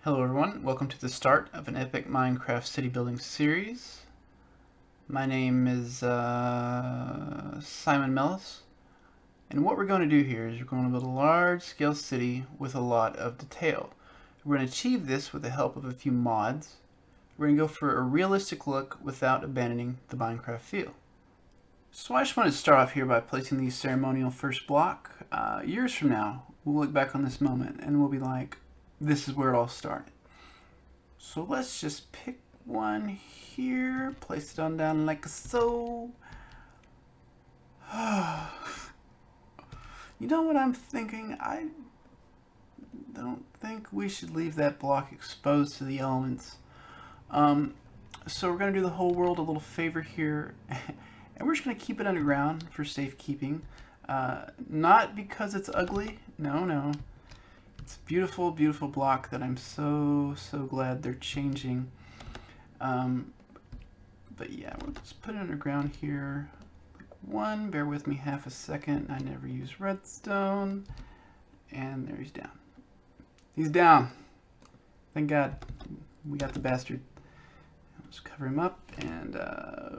Hello everyone, welcome to the start of an epic Minecraft city building series. My name is Simon Mellus, and what we're going to do here is we're going to build a large-scale city with a lot of detail. We're going to achieve this with the help of a few mods. We're going to go for a realistic look without abandoning the Minecraft feel. So I just want to start off here by placing the ceremonial first block. Years from now, we'll look back on this moment and we'll be like, this is where it all started. So let's just pick one here, place it on down like so. You know what I'm thinking? I don't think we should leave that block exposed to the elements. So we're going to do the whole world a little favor here, and we're just going to keep it underground for safekeeping. Not because it's ugly, no. It's a beautiful, beautiful block that I'm so glad they're changing. But yeah, we'll just put it underground here. One, bear with me half a second. I never use redstone. And there he's down. He's down. Thank God. We got the bastard. Let's cover him up. And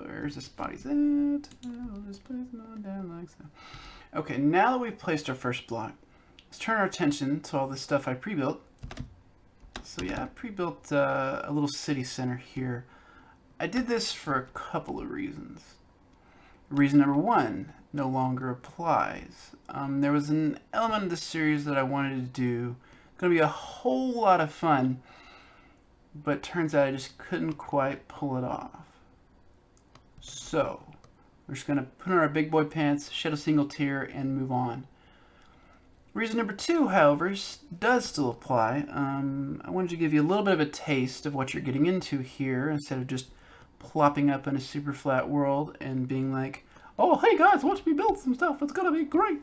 where's this body's at? I'll just place him on down like so. Okay, now that we've placed our first block, let's turn our attention to all this stuff I pre-built. So yeah, I pre-built a little city center here. I did this for a couple of reasons. Reason number one no longer applies. There was an element of the series that I wanted to do. It's going to be a whole lot of fun, but turns out I just couldn't quite pull it off. So we're just going to put on our big boy pants, shed a single tear, and move on. Reason number two, however, does still apply. I wanted to give you a little bit of a taste of what you're getting into here instead of just plopping up in a super flat world and being like, oh, hey guys, watch me build some stuff. It's going to be great.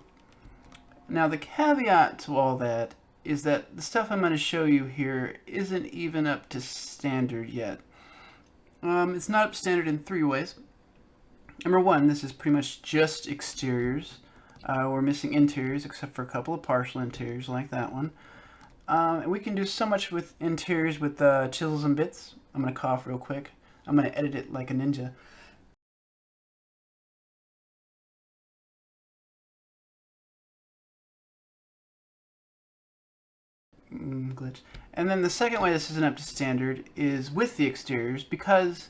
Now, the caveat to all that is that the stuff I'm going to show you here isn't even up to standard yet. It's not up to standard in three ways. Number one, this is pretty much just exteriors. We're missing interiors except for a couple of partial interiors like that one. And we can do so much with interiors with chisels and bits. I'm going to cough real quick. I'm going to edit it like a ninja. Glitch. And then the second way this isn't up to standard is with the exteriors, because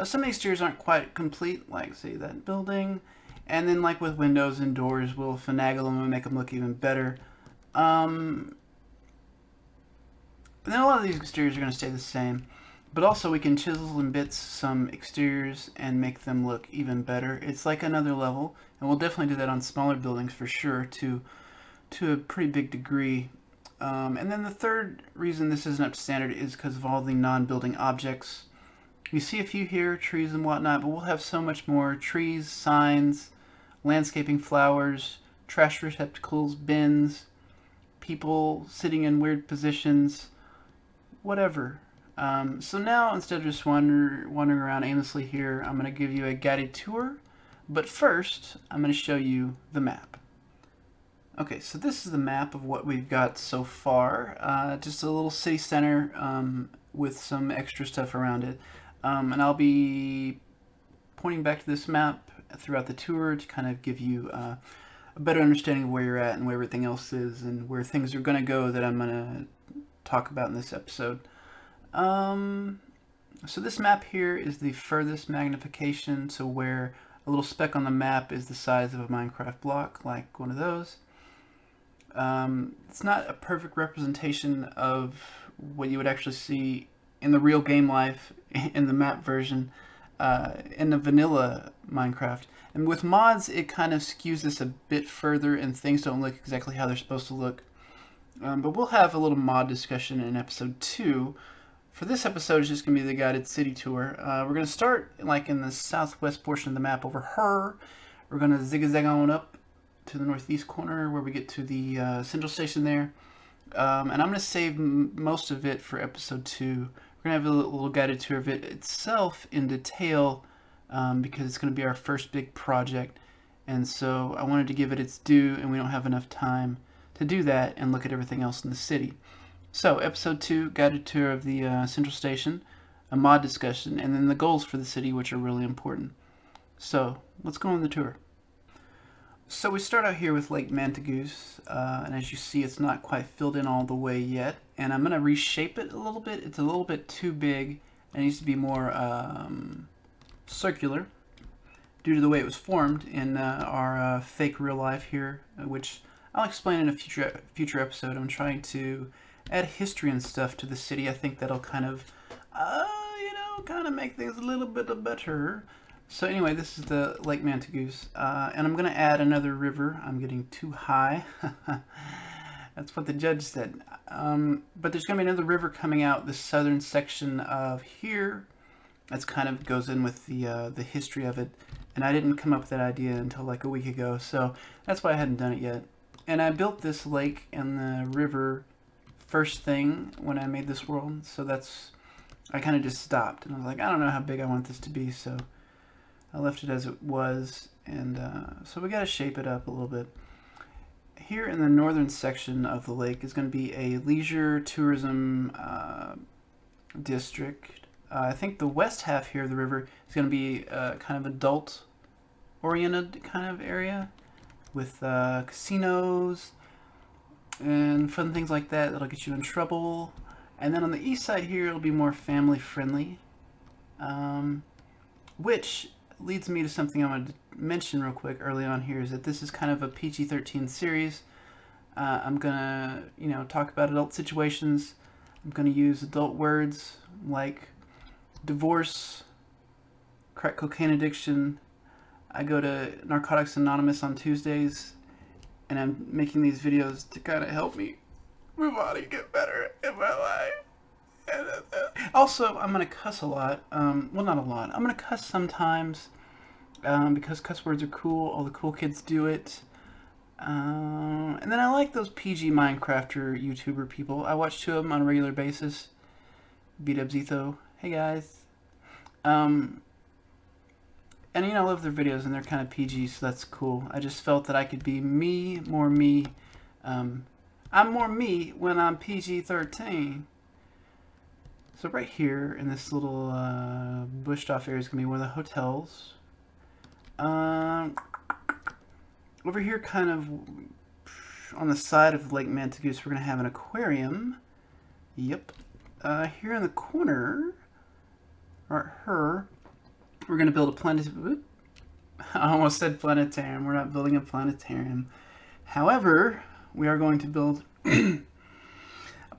some of the exteriors aren't quite complete, like say that building. And then like with windows and doors, we'll finagle them and make them look even better. But then a lot of these exteriors are going to stay the same. But also we can chisel and bits some exteriors and make them look even better. It's like another level. And we'll definitely do that on smaller buildings for sure to a pretty big degree. And then the third reason this isn't up to standard is because of all the non-building objects. You see a few here, trees and whatnot, but we'll have so much more. Trees, signs, landscaping, flowers, trash receptacles, bins, people sitting in weird positions, whatever. So now, instead of just wandering around aimlessly here, I'm going to give you a guided tour. But first, I'm going to show you the map. Okay, so this is the map of what we've got so far. Just a little city center with some extra stuff around it. And I'll be pointing back to this map throughout the tour to kind of give you a better understanding of where you're at and where everything else is and where things are going to go that I'm going to talk about in this episode. So this map here is the furthest magnification, so where a little speck on the map is the size of a Minecraft block, like one of those. It's not a perfect representation of what you would actually see in the real game life in the map version in the vanilla Minecraft. And with mods, it kind of skews this a bit further and things don't look exactly how they're supposed to look. But we'll have a little mod discussion in episode 2. For this episode, it's just going to be the guided city tour. We're going to start like in the southwest portion of the map over here. We're going to zigzag on up to the northeast corner where we get to the central station there. And I'm going to save most of it for episode 2. We're going to have a little guided tour of it itself in detail because it's going to be our first big project. And so I wanted to give it its due, and we don't have enough time to do that and look at everything else in the city. So, episode 2, guided tour of the Central Station, a mod discussion, and then the goals for the city, which are really important. So, let's go on the tour. So we start out here with Lake Mantagoose, and as you see, it's not quite filled in all the way yet, and I'm going to reshape it a little bit. It's a little bit too big. It needs to be more circular due to the way it was formed in our fake real life here, which I'll explain in a future episode. I'm trying to add history and stuff to the city. I think that'll kind of, kind of make things a little bit better. So anyway, this is the Lake Mantagoose, and I'm going to add another river. I'm getting too high. That's what the judge said. But there's going to be another river coming out the southern section of here. That's kind of goes in with the history of it. And I didn't come up with that idea until like a week ago, so that's why I hadn't done it yet. And I built this lake and the river first thing when I made this world, so I kind of just stopped. And I was like, I don't know how big I want this to be, so I left it as it was. And so we got to shape it up a little bit. Here in the northern section of the lake is going to be a leisure tourism district. I think the west half here of the river is going to be kind of adult-oriented kind of area with casinos and fun things like that that'll get you in trouble. And then on the east side here, it'll be more family-friendly, which leads me to something I want to mention real quick early on here, is that this is kind of a PG-13 series. I'm going to, talk about adult situations. I'm going to use adult words like divorce, crack cocaine addiction. I go to Narcotics Anonymous on Tuesdays, and I'm making these videos to kind of help me move on and get better in my life. Also, I'm going to cuss a lot. Well, not a lot. I'm going to cuss sometimes because cuss words are cool. All the cool kids do it. And then I like those PG Minecrafter YouTuber people. I watch 2 of them on a regular basis. B-Dubs Etho. Hey guys. And I love their videos and they're kind of PG, so that's cool. I just felt that I could be me, more me. I'm more me when I'm PG-13. So right here in this little bushed off area is going to be one of the hotels. Over here kind of on the side of Lake Mantagoose, we're going to have an aquarium. Yep. Here in the corner, we're going to build a planetarium. I almost said planetarium. We're not building a planetarium. However, we are going to build a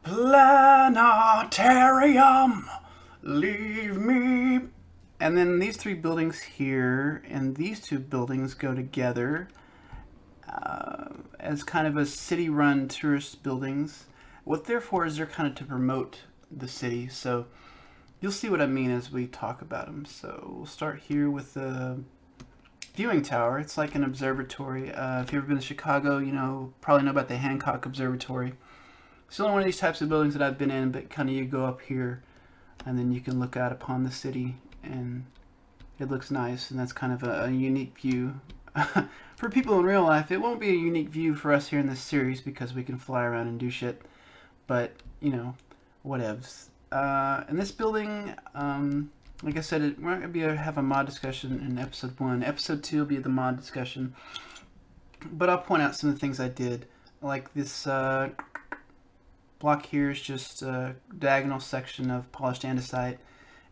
planetarium. Leave me. And then these 3 buildings here and these 2 buildings go together as kind of a city-run tourist buildings. What they're for is they're kind of to promote the city. So you'll see what I mean as we talk about them. So we'll start here with the viewing tower. It's like an observatory. If you've ever been to Chicago, probably know about the Hancock Observatory. It's the only one of these types of buildings that I've been in, but kind of you go up here and then you can look out upon the city and it looks nice, and that's kind of a unique view. For people in real life, it won't be a unique view for us here in this series because we can fly around and do shit, but whatevs. In this building, like I said, we're not going to be able to have a mod discussion in episode 1. Episode 2 will be the mod discussion. But I'll point out some of the things I did. Like this block here is just a diagonal section of polished andesite.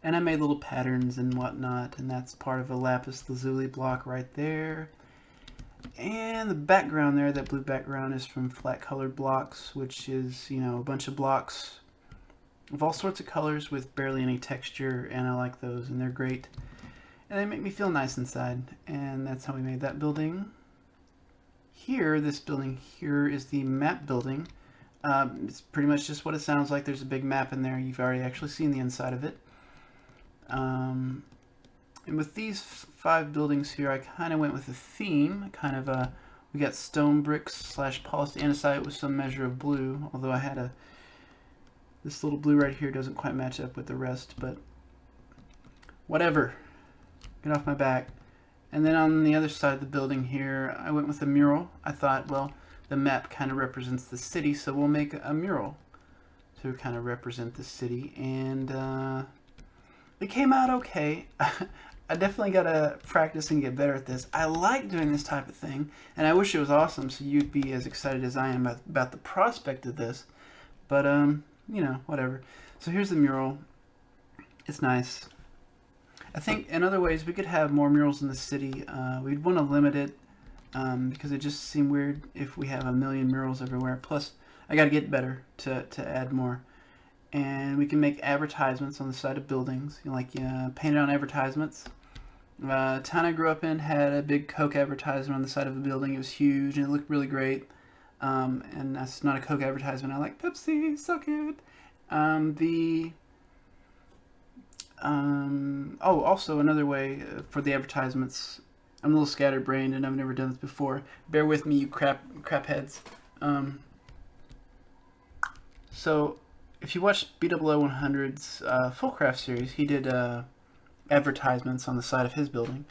And I made little patterns and whatnot. And that's part of a lapis lazuli block right there. And the background there, that blue background, is from flat colored blocks, which is, a bunch of blocks of all sorts of colors with barely any texture, and I like those, and they're great. And they make me feel nice inside, and that's how we made that building. Here, this building here is the map building. It's pretty much just what it sounds like. There's a big map in there. You've already actually seen the inside of it. And with these 5 buildings here, I kind of went with a theme, we got stone bricks / polished andesite with some measure of blue, although I had this little blue right here doesn't quite match up with the rest, but whatever. Get off my back. And then on the other side of the building here, I went with a mural. I thought, well, the map kind of represents the city, so we'll make a mural. to kind of represent the city, and it came out okay. I definitely gotta practice and get better at this. I like doing this type of thing, and I wish it was awesome so you'd be as excited as I am about the prospect of this. But, you know, whatever. So here's the mural. It's nice. I think in other ways we could have more murals in the city. We'd want to limit it because it just seemed weird if we have a million murals everywhere. Plus, I got to get better to add more. And we can make advertisements on the side of buildings, you know, like painted on advertisements. Town I grew up in had a big Coke advertisement on the side of the building. It was huge and it looked really great. And that's not a Coke advertisement. I like Pepsi, so good. Also another way for the advertisements. I'm a little scatterbrained and I've never done this before. Bear with me, you crap heads. So if you watch BW100's Fullcraft series, he did advertisements on the side of his building.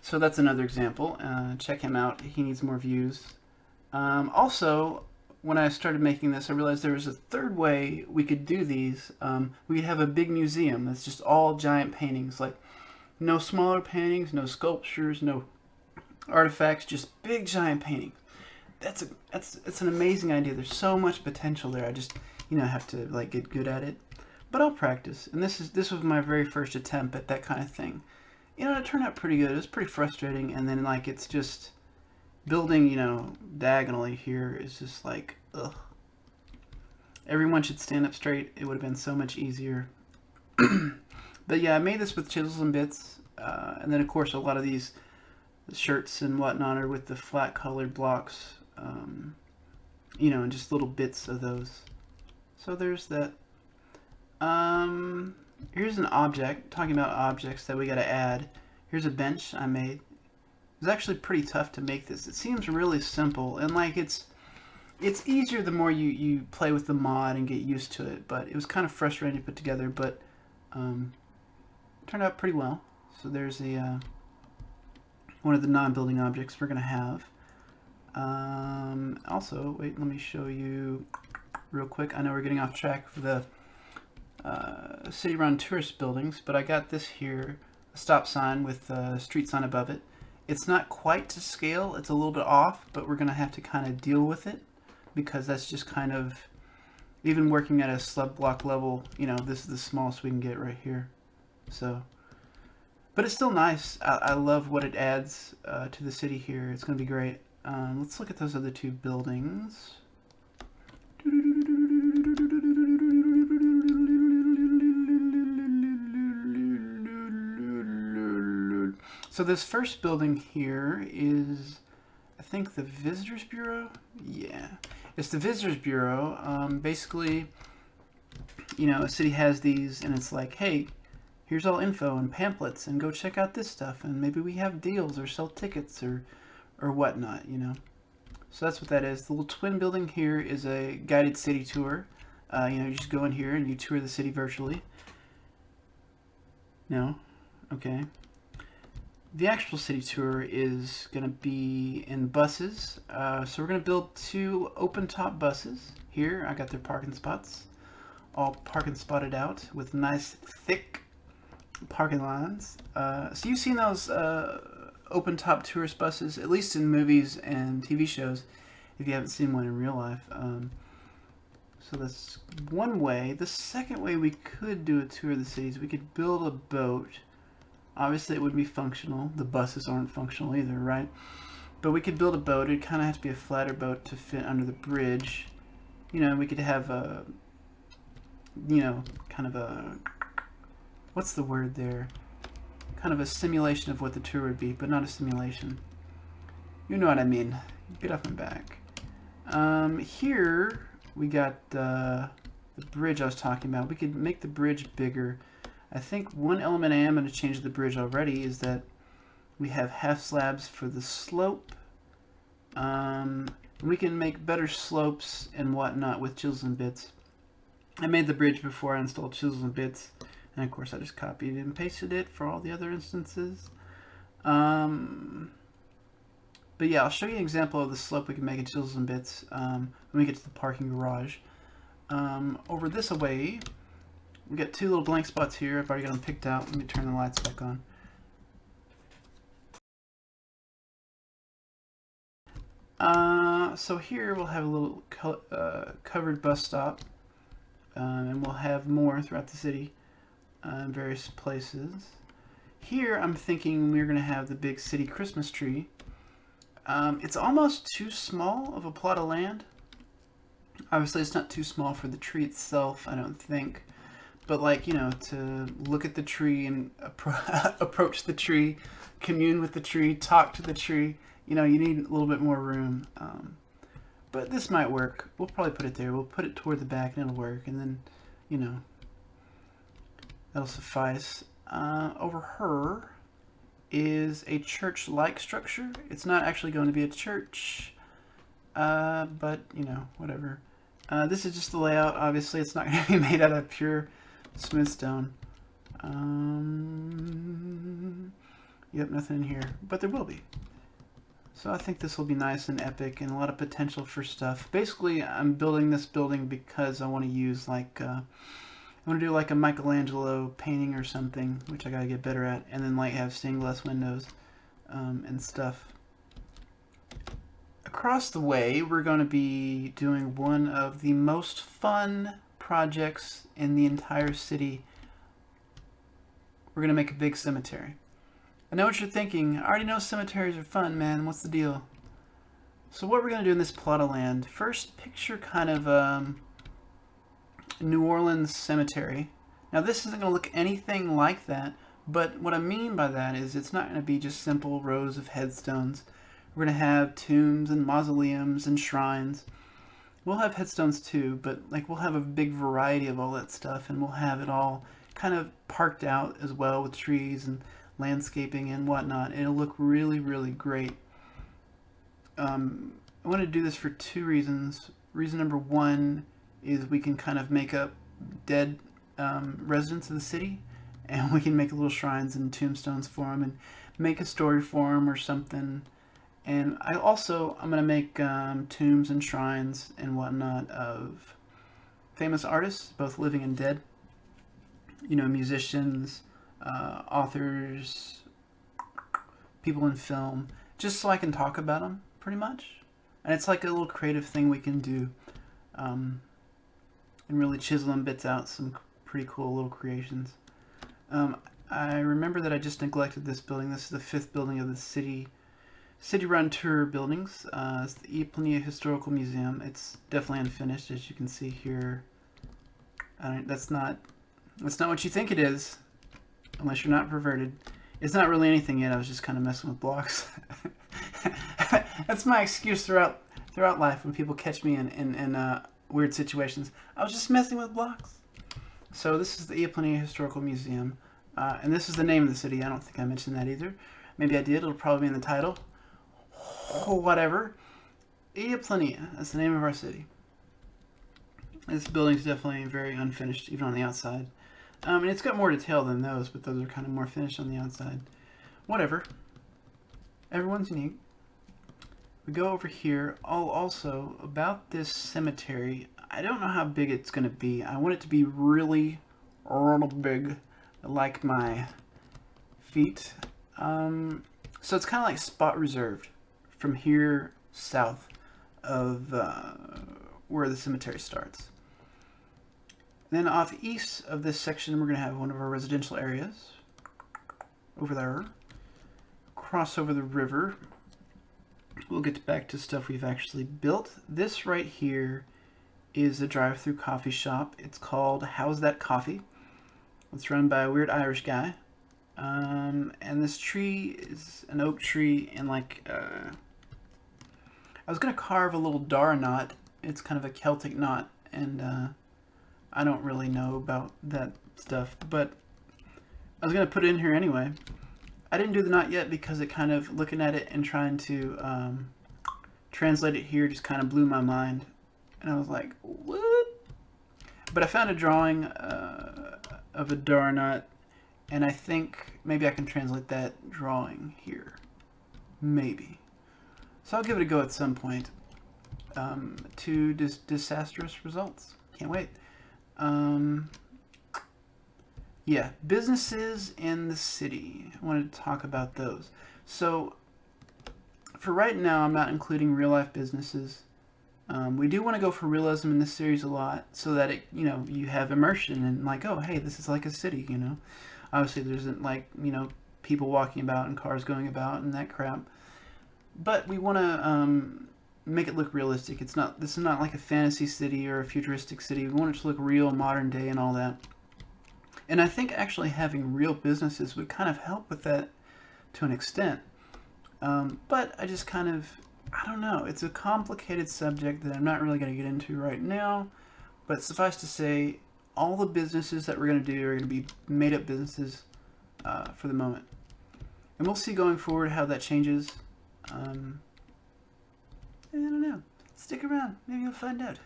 So that's another example. Check him out. He needs more views. Also, when I started making this, I realized there was a third way we could do these. We could have a big museum that's just all giant paintings, like no smaller paintings, no sculptures, no artifacts, just big giant paintings. That's an amazing idea. There's so much potential there. I just have to like get good at it. But I'll practice. And this was my very first attempt at that kind of thing. It turned out pretty good. It was pretty frustrating, and then like it's just building, diagonally here is just like, ugh. Everyone should stand up straight. It would have been so much easier. But yeah, I made this with chisels and bits. And then, of course, a lot of these shirts and whatnot are with the flat colored blocks. And just little bits of those. So there's that. Here's an object. Talking about objects that we got to add. Here's a bench I made. It was actually pretty tough to make this. It seems really simple, and like it's easier the more you play with the mod and get used to it. But it was kind of frustrating to put together, but turned out pretty well. So there's one of the non-building objects we're gonna have. Also, wait, let me show you real quick. I know we're getting off track for the city-run tourist buildings, but I got this here, a stop sign with a street sign above it. It's not quite to scale, it's a little bit off, but we're going to have to kind of deal with it because that's just kind of, even working at a slab block level, this is the smallest we can get right here. So, but it's still nice. I love what it adds to the city here. It's going to be great. Let's look at those other two buildings. So this first building here is, I think, the Visitors Bureau? Yeah. It's the Visitors Bureau. Basically, a city has these, and it's like, hey, here's all info and pamphlets, and go check out this stuff, and maybe we have deals or sell tickets or whatnot, So that's what that is. The little twin building here is a guided city tour. You just go in here and you tour the city virtually. No? Okay. The actual city tour is going to be in buses. So we're going to build 2 open-top buses. Here, I got their parking spots. All parking spotted out with nice, thick parking lines. So you've seen those open-top tourist buses, at least in movies and TV shows, if you haven't seen one in real life. So that's one way. The second way we could do a tour of the cities, we could build a boat. Obviously, it would be functional. The buses aren't functional either, right? But we could build a boat. It'd kind of have to be a flatter boat to fit under the bridge. We could have a, kind of a, what's the word there? Kind of a simulation of what the tour would be, but not a simulation. You know what I mean. Get off my back. Here, we got the bridge I was talking about. We could make the bridge bigger. I think one element I am going to change to the bridge already is that we have half slabs for the slope. We can make better slopes and whatnot with chisels and bits. I made the bridge before I installed chisels and bits, and of course I just copied and pasted it for all the other instances. But yeah, I'll show you an example of the slope we can make in chisels and bits when we get to the parking garage. Over this away, we got two little blank spots here. I've already got them picked out. Let me turn the lights back on. So here we'll have a little covered bus stop, and we'll have more throughout the city in various places. Here I'm thinking we're going to have the big city Christmas tree. It's almost too small of a plot of land. Obviously it's not too small for the tree itself, I don't think. But like, you know, to look at the tree and approach the tree, commune with the tree, talk to the tree, you know, you need a little bit more room. But this might work. We'll probably put it there. We'll put it toward the back and it'll work. And then, you know, that'll suffice. Over her is a church-like structure. It's not actually going to be a church, but, you know, whatever. This is just the layout. Obviously, it's not going to be made out of pure smooth stone. Yep, nothing in here, but there will be. So I think this will be nice and epic and a lot of potential for stuff. Basically, I'm building this building because I want to use like, I want to do like a Michelangelo painting or something, which I gotta get better at, and then like have stained glass windows and stuff. Across the way, we're going to be doing one of the most fun projects in the entire city. We're going to make a big cemetery. I know what you're thinking. I already know cemeteries are fun, man. What's the deal? So what we're going to do in this plot of land, first picture kind of New Orleans cemetery. Now this isn't going to look anything like that, but what I mean by that is it's not going to be just simple rows of headstones. We're going to have tombs and mausoleums and shrines. We'll have headstones too, but like we'll have a big variety of all that stuff, and we'll have it all kind of parked out as well with trees and landscaping and whatnot. It'll look really, really great. I want to do this for two reasons. Reason number one is we can kind of make up dead residents of the city, and we can make little shrines and tombstones for them and make a story for them or something. And I'm going to make tombs and shrines and whatnot of famous artists, both living and dead. You know, musicians, authors, people in film, just so I can talk about them, pretty much. And it's like a little creative thing we can do, and really chisel and bits out some pretty cool little creations. I remember that I just neglected this building. This is the 5th building of the city-run tour buildings. It's the Eaplonea Historical Museum. It's definitely unfinished, as you can see here. That's not what you think it is, unless you're not perverted. It's not really anything yet. I was just kind of messing with blocks. That's my excuse throughout life when people catch me in weird situations. I was just messing with blocks. So this is the Eaplonea Historical Museum, and this is the name of the city. I don't think I mentioned that either. Maybe I did. It'll probably be in the title. Oh, whatever. Eaplonea. That's the name of our city. This building's definitely very unfinished, even on the outside. And it's got more detail than those, but those are kind of more finished on the outside. Whatever. Everyone's unique. We go over here. Oh, also, about this cemetery, I don't know how big it's going to be. I want it to be really, really big, like my feet. So it's kind of like spot reserved from here south of where the cemetery starts. Then off east of this section, we're going to have one of our residential areas. Over there. Cross over the river. We'll get back to stuff we've actually built. This right here is a drive-through coffee shop. It's called How's That Coffee? It's run by a weird Irish guy. And this tree is an oak tree, and like, I was going to carve a little dar knot. It's kind of a Celtic knot, and I don't really know about that stuff, but I was going to put it in here anyway. I didn't do the knot yet because it kind of, looking at it and trying to translate it here just kind of blew my mind. And I was like, what? But I found a drawing of a dar knot, and I think maybe I can translate that drawing here. Maybe. So I'll give it a go at some point. To disastrous results. Can't wait. Yeah, businesses in the city. I wanted to talk about those. So, for right now, I'm not including real life businesses. We do want to go for realism in this series a lot, so that it, you have immersion and like, oh, hey, this is like a city. Obviously, there isn't like people walking about and cars going about and that crap. But we want to make it look realistic. This is not like a fantasy city or a futuristic city. We want it to look real, modern day, and all that. And I think actually having real businesses would kind of help with that to an extent. But I just I don't know. It's a complicated subject that I'm not really going to get into right now. But suffice to say, all the businesses that we're going to do are going to be made up businesses for the moment. And we'll see going forward how that changes. I don't know. Stick around. Maybe you'll find out.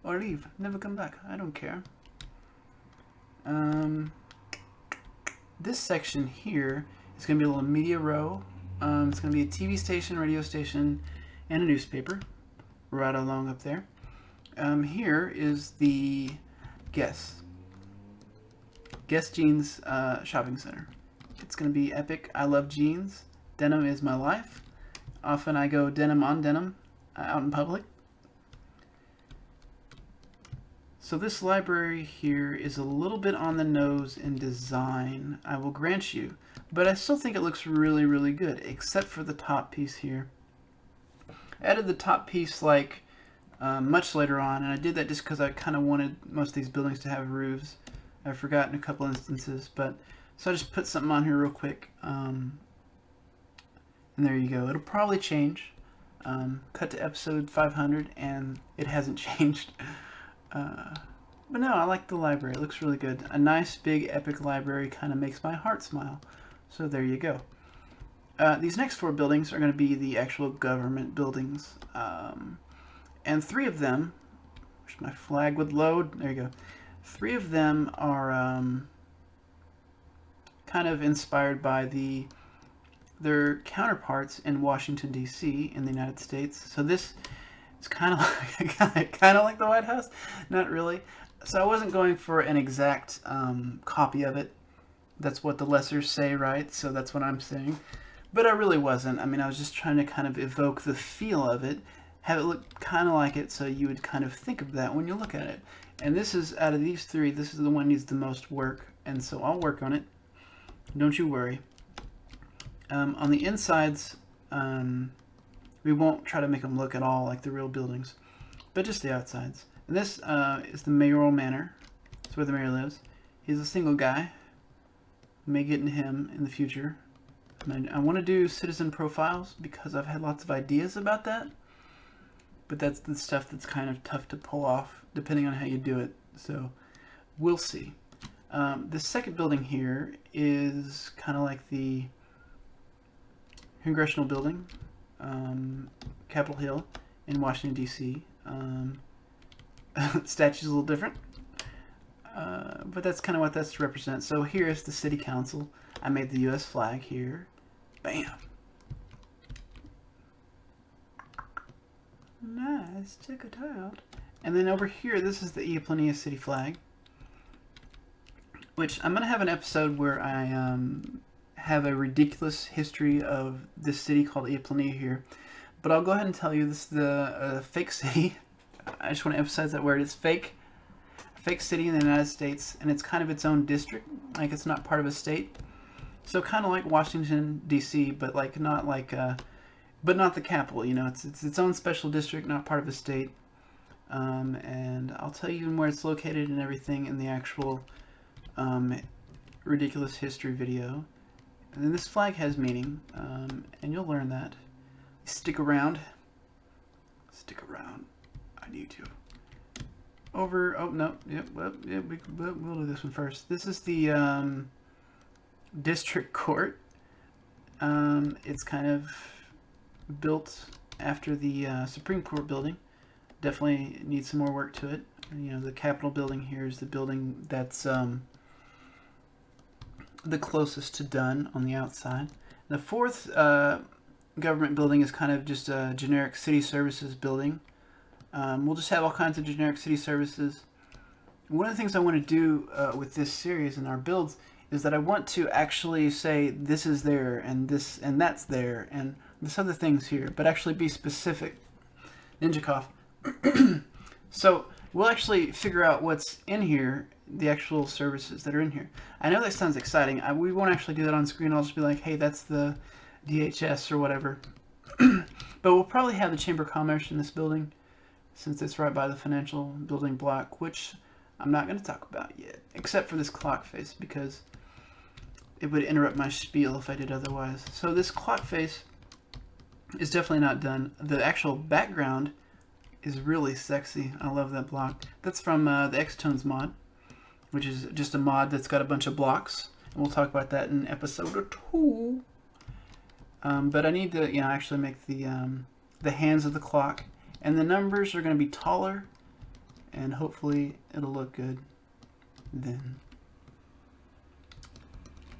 Or leave. Never come back. I don't care. This section here is going to be a little media row. It's going to be a TV station, radio station, and a newspaper right along up there. Here is the Guess Jeans shopping center. It's going to be epic. I love jeans. Denim is my life. Often I go denim on denim out in public. So this library here is a little bit on the nose in design, I will grant you, but I still think it looks really, really good, except for the top piece here. I added the top piece like much later on, and I did that just because I kind of wanted most of these buildings to have roofs. I've forgotten a couple instances, but so I just put something on here real quick, and there you go. It'll probably change. Cut to episode 500, and it hasn't changed. But no, I like the library. It looks really good. A nice, big, epic library kind of makes my heart smile. So there you go. These next 4 buildings are going to be the actual government buildings. And 3 of them, wish my flag would load. There you go. 3 of them are kind of inspired by their counterparts in Washington, D.C. in the United States. So this is kind of like the White House. Not really. So I wasn't going for an exact copy of it. That's what the lessers say, right? So that's what I'm saying. But I really wasn't. I mean, I was just trying to kind of evoke the feel of it, have it look kind of like it, so you would kind of think of that when you look at it. And this is, out of these 3, this is the one that needs the most work, and so I'll work on it. Don't you worry. On the insides, we won't try to make them look at all like the real buildings, but just the outsides. And this is the mayoral manor. It's where the mayor lives. He's a single guy. We may get into him in the future. I want to do citizen profiles because I've had lots of ideas about that, but that's the stuff that's kind of tough to pull off depending on how you do it. So we'll see. The second building here is kind of like the Congressional Building, Capitol Hill in Washington, D.C. Statue's a little different, but that's kind of what that's to represent. So here is the City Council. I made the U.S. flag here. Bam! Nice, check it out. And then over here, this is the Eaplonea city flag, which I'm going to have an episode where I have a ridiculous history of this city called Eaplonea here. But I'll go ahead and tell you, this is the fake city. I just want to emphasize that word. It's fake. Fake city in the United States, and it's kind of its own district. Like, it's not part of a state. So kind of like Washington, D.C., but like not like, but not the capital. It's its own special district, not part of a state. And I'll tell you where it's located and everything in the actual ridiculous history video. And then this flag has meaning, and you'll learn that. Stick around. Stick around. I need to. Over. Oh no. Yep. Well, yeah, we'll do this one first. This is the district court. It's kind of built after the Supreme Court building. Definitely needs some more work to it. The Capitol building here is the building that's the closest to done on the outside. The fourth government building is kind of just a generic city services building. We'll just have all kinds of generic city services. one of the things I want to do with this series and our builds is that I want to actually say this is there and this and that's there and this other thing's here, but actually be specific. Ninja cough. So we'll actually figure out what's in here, the actual services that are in here. I know that sounds exciting. We won't actually do that on screen. I'll just be like, hey, that's the DHS or whatever. But we'll probably have the Chamber of Commerce in this building, since it's right by the financial building block, which I'm not going to talk about yet, except for this clock face, because it would interrupt my spiel if I did otherwise. So this clock face is definitely not done. The actual background is really sexy. I love that block. That's from the X-Tones mod, which is just a mod that's got a bunch of blocks. And we'll talk about that in episode 2. But I need to, actually make the hands of the clock, and the numbers are going to be taller, and hopefully it'll look good then.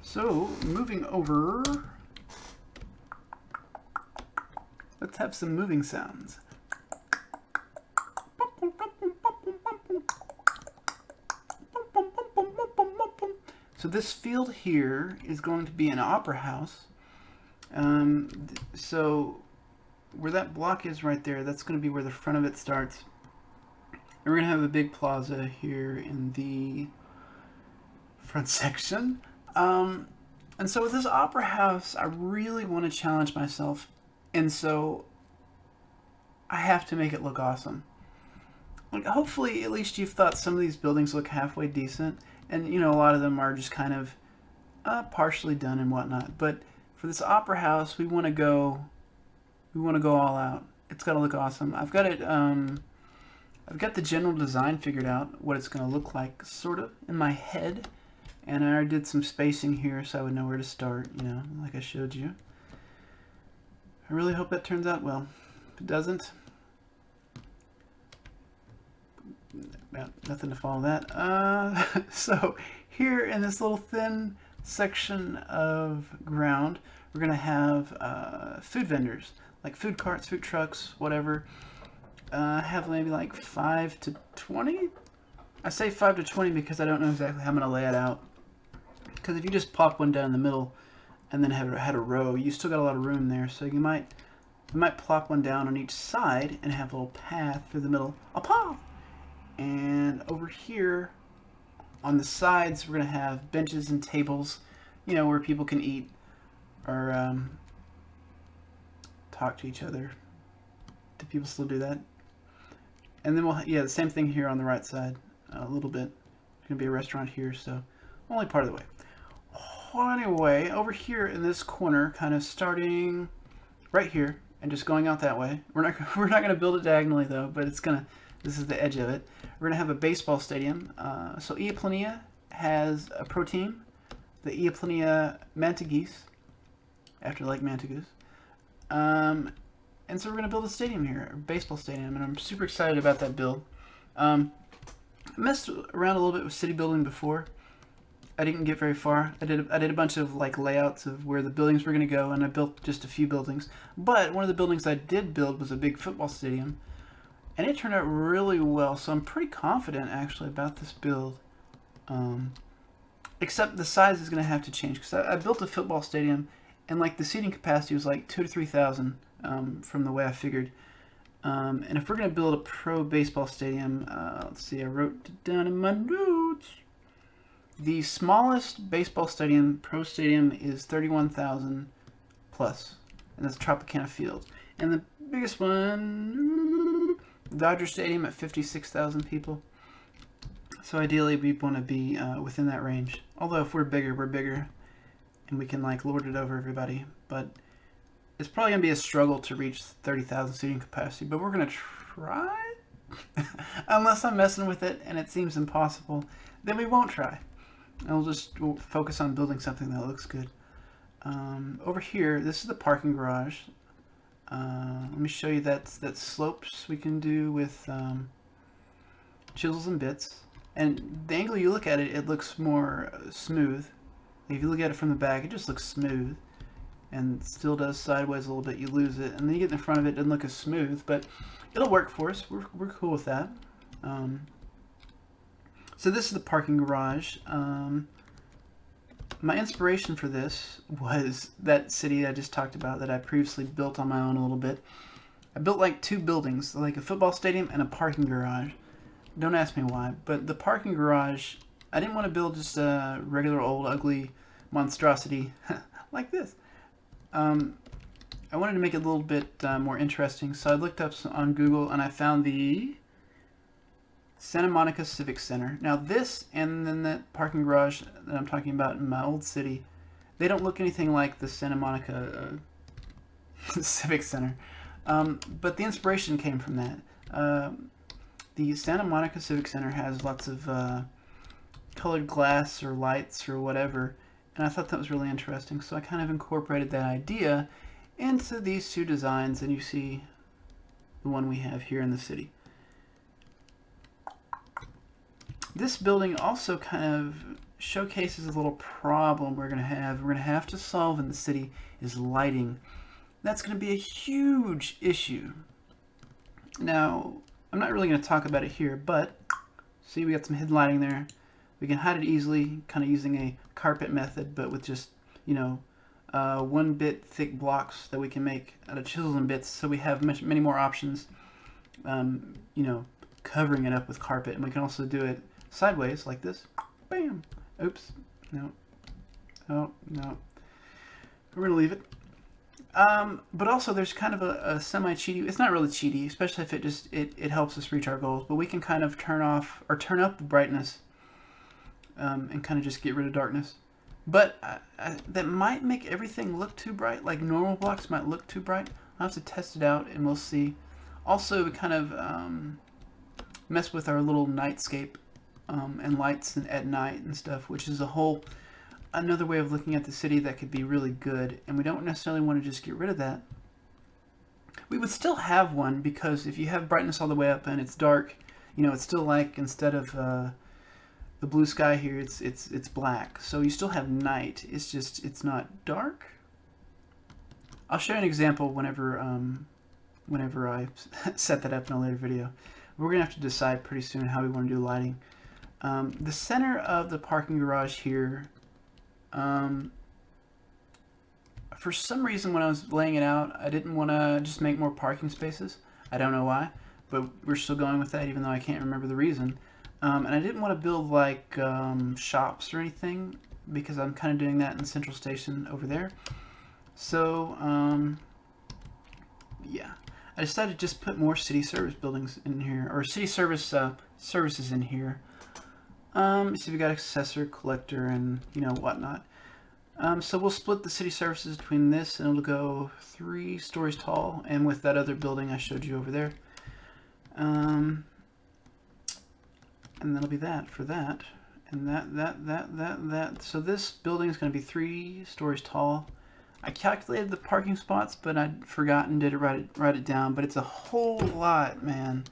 So moving over, let's have some moving sounds. So this field here is going to be an opera house. So where that block is right there, that's going to be where the front of it starts. And we're going to have a big plaza here in the front section. And so with this opera house, I really want to challenge myself. And so I have to make it look awesome. Like, hopefully, at least you've thought some of these buildings look halfway decent. And, a lot of them are just kind of partially done and whatnot. But for this opera house, we want to go all out. It's got to look awesome. I've got it. I've got the general design figured out, what it's going to look like, sort of, in my head. And I already did some spacing here, so I would know where to start. Like I showed you. I really hope that turns out well. If it doesn't, nothing to follow that. So here in this little thin section of ground, we're going to have food vendors, like food carts, food trucks, whatever. Have maybe like 5 to 20. I say 5 to 20 because I don't know exactly how I'm going to lay it out. Because if you just pop one down the middle and then had a row, you still got a lot of room there. So you might plop one down on each side and have a little path through the middle. A path! And over here on the sides, we're going to have benches and tables, where people can eat or talk to each other. Do people still do that? And then the same thing here on the right side, a little bit. There's going to be a restaurant here, so only part of the way. Anyway, over here in this corner, kind of starting right here and just going out that way. We're not going to build it diagonally though, but this is the edge of it. We're going to have a baseball stadium. So Eaplonea has a pro team, the Eaplonea Mantigeese, after Lake Mantigoose. And so we're going to build a stadium here, a baseball stadium, and I'm super excited about that build. I messed around a little bit with city building before. I didn't get very far. I did a bunch of layouts of where the buildings were going to go, and I built just a few buildings. But one of the buildings I did build was a big football stadium, and it turned out really well. So I'm pretty confident actually about this build. Except the size is going to have to change because I built a football stadium, and the seating capacity was 2,000 to 3,000 from the way I figured. And if we're going to build a pro baseball stadium, let's see, I wrote it down in my notes. The smallest baseball stadium, pro stadium, is 31,000 plus, and that's Tropicana Field. And the biggest one, Dodger Stadium at 56,000 people. So ideally, we want to be within that range. Although if we're bigger, and we can lord it over everybody. But it's probably gonna be a struggle to reach 30,000 seating capacity. But we're gonna try, unless I'm messing with it and it seems impossible. Then we won't try. And we'll focus on building something that looks good. Over here, this is the parking garage. Let me show you that slopes we can do with chisels and bits. And the angle you look at it, it looks more smooth. If you look at it from the back, it just looks smooth. And still does sideways a little bit, you lose it. And then you get in front of it, it doesn't look as smooth. But it'll work for us. We're cool with that. So this is the parking garage. My inspiration for this was that city I just talked about that I previously built on my own a little bit. I built like 2 buildings, like a football stadium and a parking garage. Don't ask me why, but the parking garage, I didn't want to build just a regular old ugly monstrosity like this. I wanted to make it a little bit more interesting, so I looked up on Google and I found the Santa Monica Civic Center. Now this and then that parking garage that I'm talking about in my old city, they don't look anything like the Santa Monica Civic Center. But the inspiration came from that. The Santa Monica Civic Center has lots of colored glass or lights or whatever, and I thought that was really interesting, so I kind of incorporated that idea into these 2 designs, and you see the one we have here in the city. This building also kind of showcases a little problem we're going to have to solve in the city is lighting. That's going to be a huge issue. Now, I'm not really going to talk about it here, but see, we got some hidden lighting there. We can hide it easily, kind of using a carpet method, but with just, 1 bit thick blocks that we can make out of chisels and bits, so we have many more options, covering it up with carpet. And we can also do it sideways like this. Bam! Oops. No. Oh, no. We're going to leave it. But also there's kind of a semi-cheaty, it's not really cheaty, especially if it helps us reach our goals, but we can kind of turn off or turn up the brightness and kind of just get rid of darkness. But that might make everything look too bright, like normal blocks might look too bright. I'll have to test it out and we'll see. Also, we kind of mess with our little nightscape and lights at night and stuff, which is another way of looking at the city that could be really good, and we don't necessarily want to just get rid of that. We would still have one, because if you have brightness all the way up and it's dark, it's still like, instead of the blue sky here, it's black. So you still have night. It's just, it's not dark. I'll show you an example whenever I set that up in a later video. We're gonna have to decide pretty soon how we want to do lighting. The center of the parking garage here, for some reason when I was laying it out, I didn't want to just make more parking spaces. I don't know why, but we're still going with that even though I can't remember the reason. And I didn't want to build like shops or anything, because I'm kind of doing that in Central Station over there. So yeah, I decided to just put more city service buildings in here, or city service services in here. So we got assessor, collector, and whatnot. So we'll split the city services between this, and it'll go 3 stories tall, and with that other building I showed you over there. And that'll be that for that, and that. So this building is going to be 3 stories tall. I calculated the parking spots, but I'd forgotten to write it down. But it's a whole lot, man.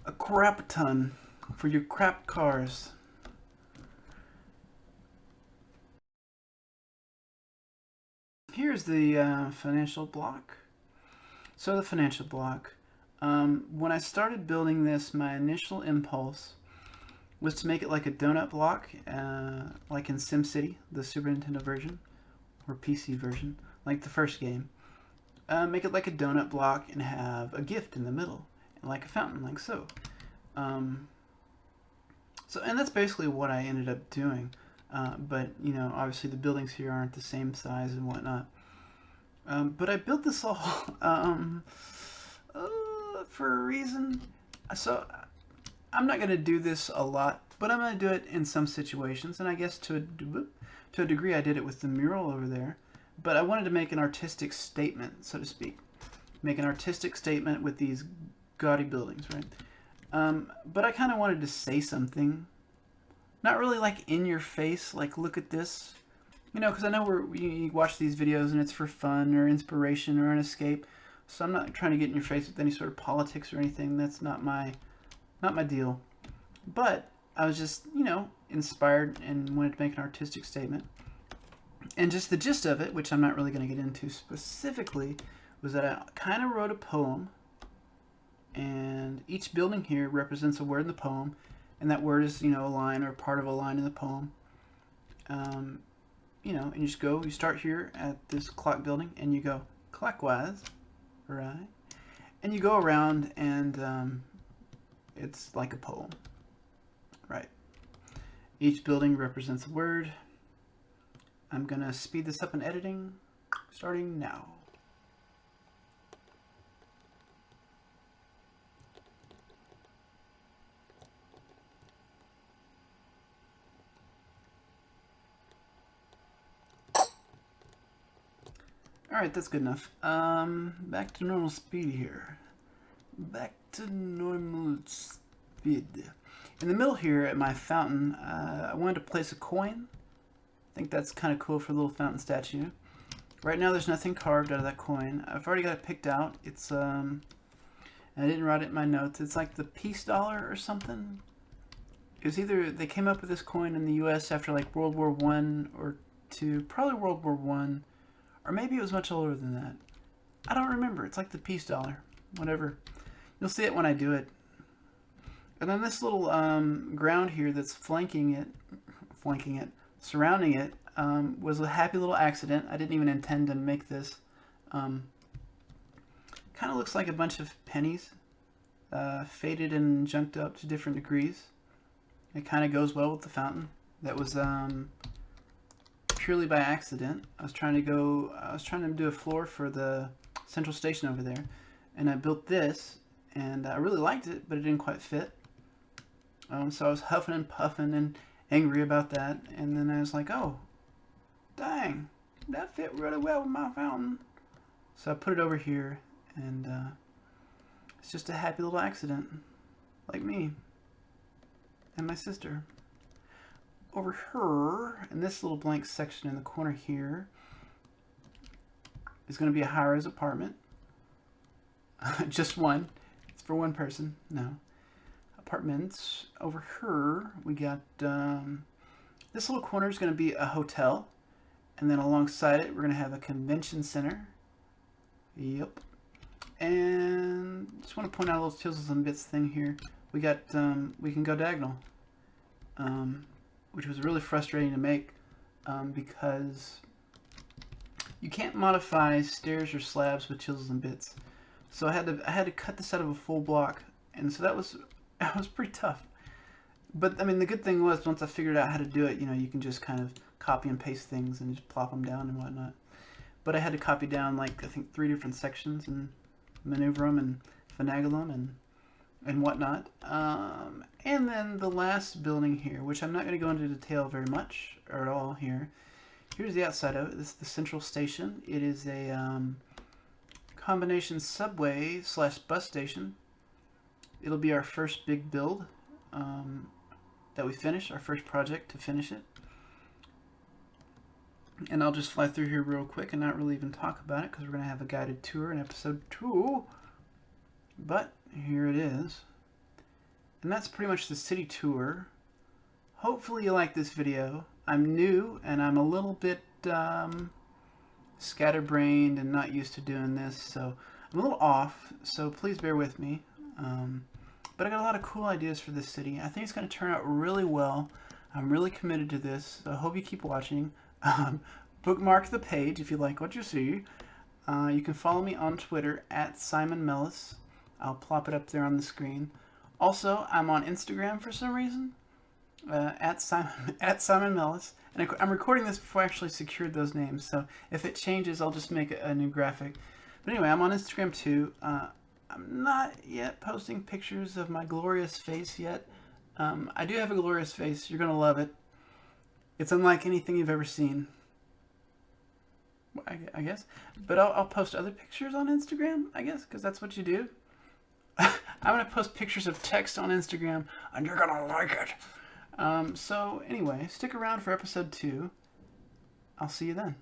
A crap ton for your crap cars. Here's the financial block. So the financial block. When I started building this, my initial impulse was to make it like a donut block, like in SimCity, the Super Nintendo version, or PC version, like the first game. Make it like a donut block and have a gift in the middle, and like a fountain, like so. And that's basically what I ended up doing. But, obviously the buildings here aren't the same size and whatnot. But I built this all for a reason. So I'm not going to do this a lot, but I'm going to do it in some situations. And I guess to a degree I did it with the mural over there. But I wanted to make an artistic statement, so to speak. Make an artistic statement with these gaudy buildings, right? But I kind of wanted to say something. Not really like in your face, like look at this. Because I know you watch these videos and it's for fun or inspiration or an escape. So I'm not trying to get in your face with any sort of politics or anything. That's not my deal. But I was just, inspired and wanted to make an artistic statement. And just the gist of it, which I'm not really going to get into specifically, was that I kind of wrote a poem. And each building here represents a word in the poem. and that word is, you know, a line or part of a line in the poem. You know, and you just go, you start here at this clock building, and you go clockwise, right? And you go around, and it's like a poem, right? Each building represents a word. I'm gonna speed this up in editing, starting now. Alright, that's good enough. Back to normal speed here. Back to normal speed. In the middle here at my fountain, I wanted to place a coin. I think that's kind of cool for a little fountain statue. Right now there's nothing carved out of that coin. I've already got it picked out. It's, and I didn't write it in my notes. It's like the peace dollar or something. It was either, they came up with this coin in the US after like World War I or II, probably World War I. Or maybe it was much older than that. I don't remember. It's like the peace dollar. Whatever. You'll see it when I do it. And then this little ground here that's surrounding it, was a happy little accident. I didn't even intend to make this. Kind of looks like a bunch of pennies, faded and junked up to different degrees. It kind of goes well with the fountain. That was purely by accident. I was trying to do a floor for the central station over there, and I built this, and I really liked it, but it didn't quite fit. So I was huffing and puffing and angry about that, and then I was like, oh, dang, that fit really well with my fountain. So I put it over here, and it's just a happy little accident, like me and my sister. Over here, in this little blank section in the corner here, is going to be a high-rise apartment. Just one. It's for one person. No. Apartments. Over here, we got, this little corner is going to be a hotel. And then alongside it, we're going to have a convention center. Yep. And just want to point out a little chisels and bits thing here. We got, we can go diagonal. Which was really frustrating to make because you can't modify stairs or slabs with chisels and bits. So I had to cut this out of a full block, and so that was pretty tough. But I mean, the good thing was once I figured out how to do it, you know, you can just kind of copy and paste things and just plop them down and whatnot. But I had to copy down like I think 3 different sections and maneuver them and finagle them and whatnot. And then the last building here, which I'm not going to go into detail very much or at all here. Here's the outside of it. This is the central station. It is a combination subway / bus station. It'll be our first big build that we finish, our first project to finish it. And I'll just fly through here real quick and not really even talk about it because we're going to have a guided tour in episode 2. But here it is. And that's pretty much the city tour. Hopefully you like this video. I'm new and I'm a little bit scatterbrained and not used to doing this, so I'm a little off, so please bear with me. But I got a lot of cool ideas for this city. I think it's going to turn out really well. I'm really committed to this, so I hope you keep watching. Bookmark the page if you like what you see. You can follow me on Twitter at Simon Mellus. I'll plop it up there on the screen. Also, I'm on Instagram for some reason, at Simon Mellus. And I'm recording this before I actually secured those names, so if it changes, I'll just make a new graphic. But anyway, I'm on Instagram too. I'm not yet posting pictures of my glorious face yet. I do have a glorious face. You're going to love it. It's unlike anything you've ever seen, I guess. But I'll post other pictures on Instagram, I guess, because that's what you do. I'm going to post pictures of text on Instagram, and you're going to like it. So anyway, stick around for episode 2. I'll see you then.